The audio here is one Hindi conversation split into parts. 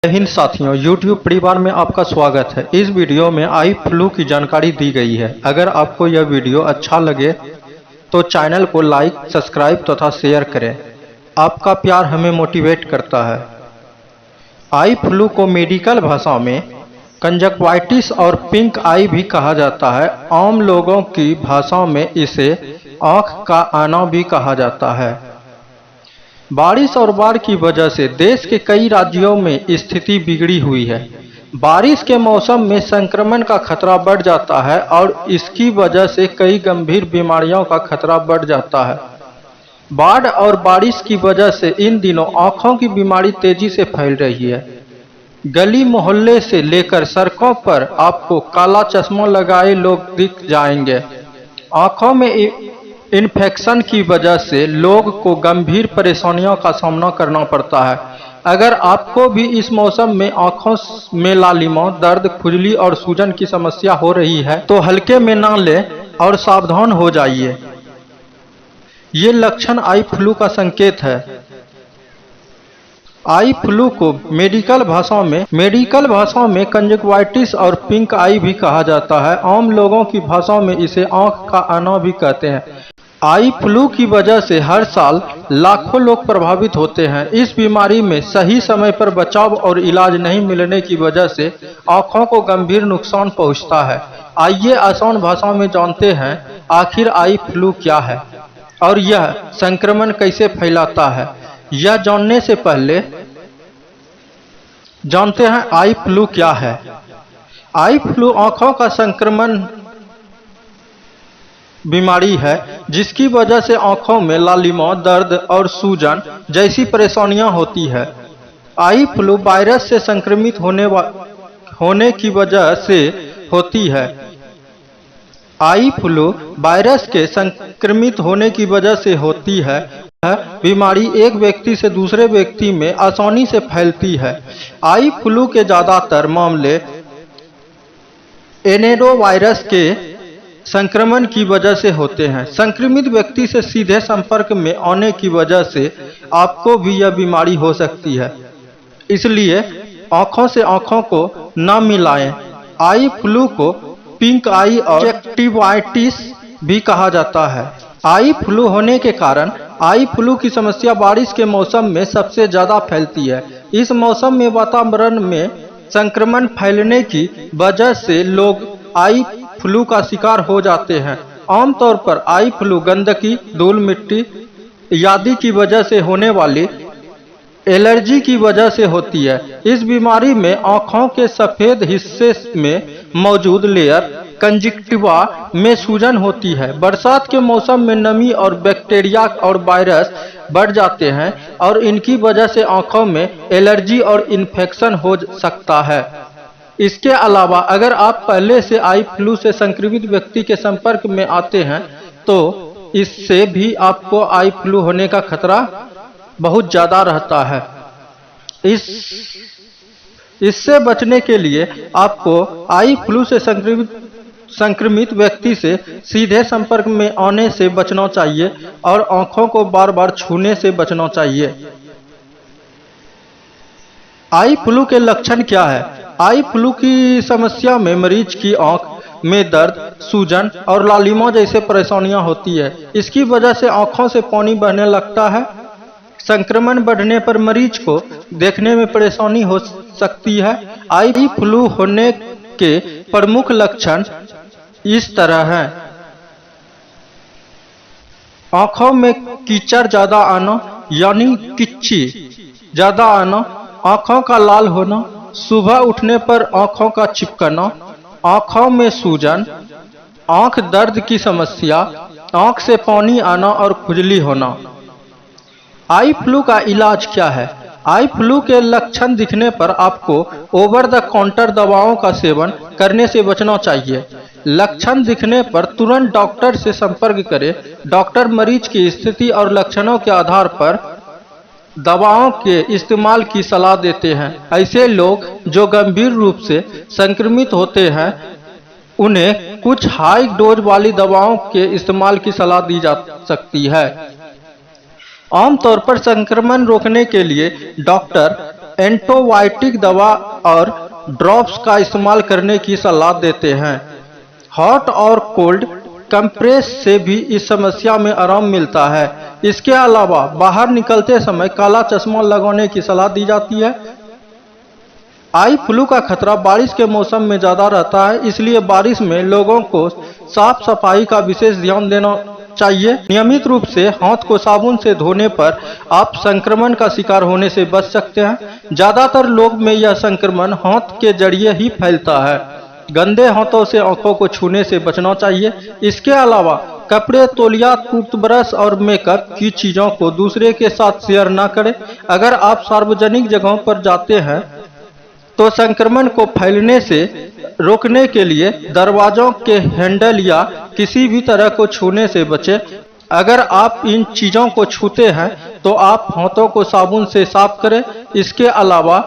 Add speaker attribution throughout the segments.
Speaker 1: जय हिंद साथियों, YouTube परिवार में आपका स्वागत है। इस वीडियो में आई फ्लू की जानकारी दी गई है। अगर आपको यह वीडियो अच्छा लगे तो चैनल को लाइक, सब्सक्राइब तथा शेयर करें। आपका प्यार हमें मोटिवेट करता है। आई फ्लू को मेडिकल भाषा में कंजक्टिवाइटिस और पिंक आई भी कहा जाता है। आम लोगों की भाषा में इसे आँख का आना भी कहा जाता है। बारिश और बाढ़ की वजह से देश के कई राज्यों में स्थिति बिगड़ी हुई है। बारिश के मौसम में संक्रमण का खतरा बढ़ जाता है और इसकी वजह से कई गंभीर बीमारियों का खतरा बढ़ जाता है। बाढ़ और बारिश की वजह से इन दिनों आंखों की बीमारी तेजी से फैल रही है। गली मोहल्ले से लेकर सड़कों पर आपको काला चश्मा लगाए लोग दिख जाएंगे। आंखों में इन्फेक्शन की वजह से लोग को गंभीर परेशानियों का सामना करना पड़ता है। अगर आपको भी इस मौसम में आंखों में लालिमा, दर्द, खुजली और सूजन की समस्या हो रही है तो हल्के में ना लें और सावधान हो जाइए। ये लक्षण आई फ्लू का संकेत है। आई फ्लू को मेडिकल भाषा में कंजक्टिवाइटिस और पिंक आई भी कहा जाता है। आम लोगों की भाषा में इसे आंख का आना भी कहते हैं। आई फ्लू की वजह से हर साल लाखों लोग प्रभावित होते हैं। इस बीमारी में सही समय पर बचाव और इलाज नहीं मिलने की वजह से आंखों को गंभीर नुकसान पहुंचता है। आइए आसान भाषा में जानते हैं आखिर आई फ्लू क्या है और यह संक्रमण कैसे फैलाता है। यह जानने से पहले जानते हैं आई फ्लू क्या है। आई फ्लू आंखों का संक्रमण बीमारी है जिसकी वजह से आंखों में लालिमा, दर्द और सूजन जैसी परेशानियां होती है। आई फ्लू वायरस से संक्रमित होने की वजह से होती है। आई फ्लू वायरस के संक्रमित होने की वजह से होती है। यह बीमारी एक व्यक्ति से दूसरे व्यक्ति में आसानी से फैलती है। आई फ्लू के ज्यादातर मामले एडेनोवायरस के संक्रमण की वजह से होते हैं। संक्रमित व्यक्ति से सीधे संपर्क में आने की वजह से आपको भी यह बीमारी हो सकती है, इसलिए आंखों से आंखों को न मिलाएं। आई फ्लू को पिंक आई और कंजक्टिवाइटिस भी कहा जाता है। आई फ्लू होने के कारण आई फ्लू की समस्या बारिश के मौसम में सबसे ज्यादा फैलती है। इस मौसम में वातावरण में संक्रमण फैलने की वजह से लोग आई फ्लू का शिकार हो जाते हैं। आमतौर पर आई फ्लू गंदगी, धूल मिट्टी आदि की वजह से होने वाली एलर्जी की वजह से होती है। इस बीमारी में आंखों के सफेद हिस्से में मौजूद लेयर कंजक्टिवा में सूजन होती है। बरसात के मौसम में नमी और बैक्टीरिया और वायरस बढ़ जाते हैं और इनकी वजह से आंखों में एलर्जी और इन्फेक्शन हो सकता है। इसके अलावा अगर आप पहले से आई फ्लू से संक्रमित व्यक्ति के संपर्क में आते हैं तो इससे भी आपको आई फ्लू होने का खतरा बहुत ज्यादा रहता है। इससे बचने के लिए आपको आई फ्लू से संक्रमित व्यक्ति से सीधे संपर्क में आने से बचना चाहिए और आंखों को बार बार छूने से बचना चाहिए। आई फ्लू के लक्षण क्या है? आई फ्लू की समस्या में मरीज की आंख में दर्द, सूजन और लालिमा जैसे परेशानियां होती है। इसकी वजह से आंखों से पानी बहने लगता है। संक्रमण बढ़ने पर मरीज को देखने में परेशानी हो सकती है। आई फ्लू होने के प्रमुख लक्षण इस तरह हैं। आंखों में कीचड़ ज्यादा आना यानी किच्ची ज्यादा आना, आंखों का लाल होना, सुबह उठने पर आंखों का चिपकना, आंखों में सूजन, आंख दर्द की समस्या, आंख से पानी आना और खुजली होना। आई फ्लू का इलाज क्या है? आई फ्लू के लक्षण दिखने पर आपको ओवर द काउंटर दवाओं का सेवन करने से बचना चाहिए। लक्षण दिखने पर तुरंत डॉक्टर से संपर्क करें। डॉक्टर मरीज की स्थिति और लक्षणों के आधार पर दवाओं के इस्तेमाल की सलाह देते हैं। ऐसे लोग जो गंभीर रूप से संक्रमित होते हैं उन्हें कुछ हाई डोज वाली दवाओं के इस्तेमाल की सलाह दी जा सकती है। आमतौर पर संक्रमण रोकने के लिए डॉक्टर एंटीबायोटिक दवा और ड्रॉप्स का इस्तेमाल करने की सलाह देते हैं। हॉट और कोल्ड कंप्रेस से भी इस समस्या में आराम मिलता है। इसके अलावा बाहर निकलते समय काला चश्मा लगाने की सलाह दी जाती है। आई फ्लू का खतरा बारिश के मौसम में ज्यादा रहता है, इसलिए बारिश में लोगों को साफ सफाई का विशेष ध्यान देना चाहिए। नियमित रूप से हाथ को साबुन से धोने पर आप संक्रमण का शिकार होने से बच सकते हैं। ज्यादातर लोग में यह संक्रमण हाथ के जरिए ही फैलता है। गंदे हाथों से आंखों को छूने से बचना चाहिए। इसके अलावा कपड़े, तौलिया, टूथब्रश और मेकअप की चीजों को दूसरे के साथ शेयर न करें। अगर आप सार्वजनिक जगहों पर जाते हैं तो संक्रमण को फैलने से रोकने के लिए दरवाजों के हैंडल या किसी भी तरह को छूने से बचें। अगर आप इन चीजों को छूते हैं तो आप हाथों को साबुन से साफ करें। इसके अलावा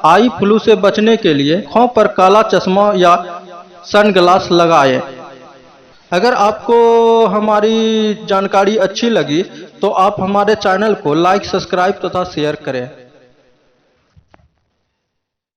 Speaker 1: आई फ्लू से बचने के लिए आंखों पर काला चश्मा या सनग्लास लगाएं। अगर आपको हमारी जानकारी अच्छी लगी तो आप हमारे चैनल को लाइक, सब्सक्राइब तथा शेयर करें।